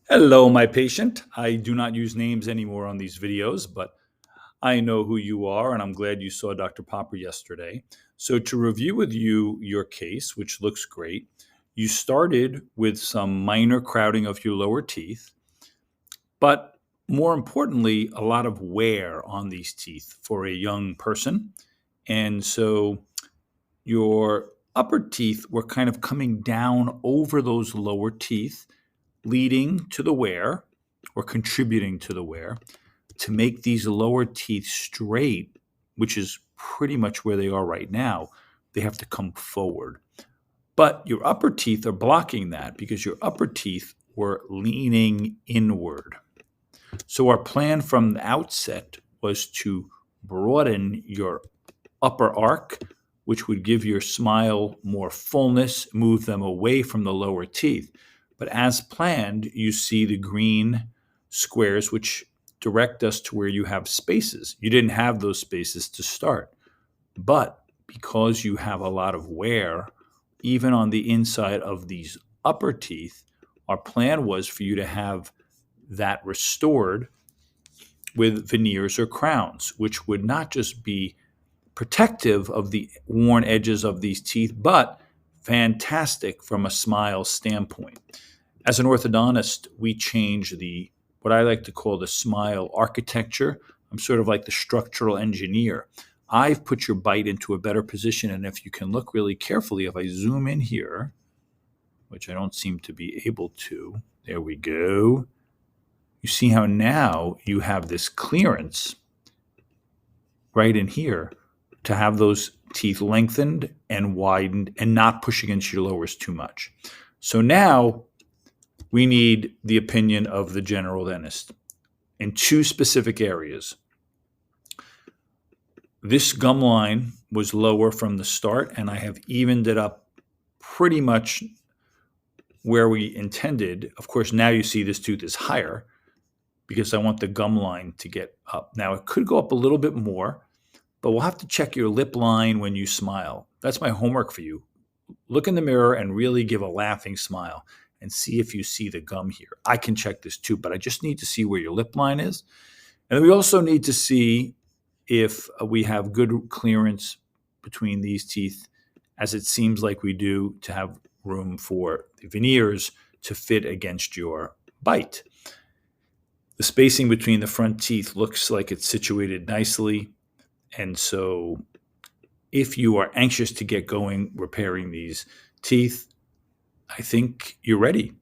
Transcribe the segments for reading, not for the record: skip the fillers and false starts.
Hello, my patient. I do not use names anymore on these videos, but I know who you are, and I'm glad you saw Dr. Popper yesterday. So, to review with you your case, which looks great, you started with some minor crowding of your lower teeth, but more importantly, a lot of wear on these teeth for a young person. And so, your upper teeth were kind of coming down over those lower teeth, leading to the wear or contributing to the wear. To make these lower teeth straight, which is pretty much where they are right now, they have to come forward. But your upper teeth are blocking that because your upper teeth were leaning inward. So our plan from the outset was to broaden your upper arc, which would give your smile more fullness, move them away from the lower teeth. But as planned, you see the green squares, which direct us to where you have spaces. You didn't have those spaces to start. But because you have a lot of wear, even on the inside of these upper teeth, our plan was for you to have that restored with veneers or crowns, which would not just be protective of the worn edges of these teeth, but fantastic from a smile standpoint. As an orthodontist, we change the what I like to call the smile architecture. I'm sort of like the structural engineer. I've put your bite into a better position, and if you can look really carefully, if I zoom in here, which I don't seem to be able to, there we go. You see how now you have this clearance right in here to have those teeth lengthened and widened and not push against your lowers too much. So now we need the opinion of the general dentist in two specific areas. This gum line was lower from the start, and I have evened it up pretty much where we intended. Of course, now you see this tooth is higher because I want the gum line to get up. Now, it could go up a little bit more, but we'll have to check your lip line when you smile. That's my homework for you. Look in the mirror and really give a laughing smile and see if you see the gum here. I can check this too, but I just need to see where your lip line is. And we also need to see if we have good clearance between these teeth, as it seems like we do, to have room for the veneers to fit against your bite. The spacing between the front teeth looks like it's situated nicely. And so if you are anxious to get going repairing these teeth, I think you're ready.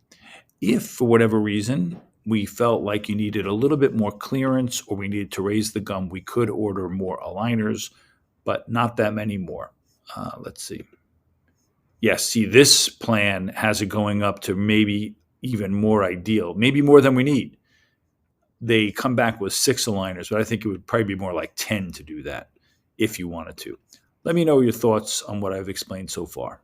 If for whatever reason we felt like you needed a little bit more clearance or we needed to raise the gum, we could order more aligners, but not that many more. Let's see. Yes, see, this plan has it going up to maybe even more ideal, maybe more than we need. They come back with 6 aligners, but I think it would probably be more like 10 to do that if you wanted to. Let me know your thoughts on what I've explained so far.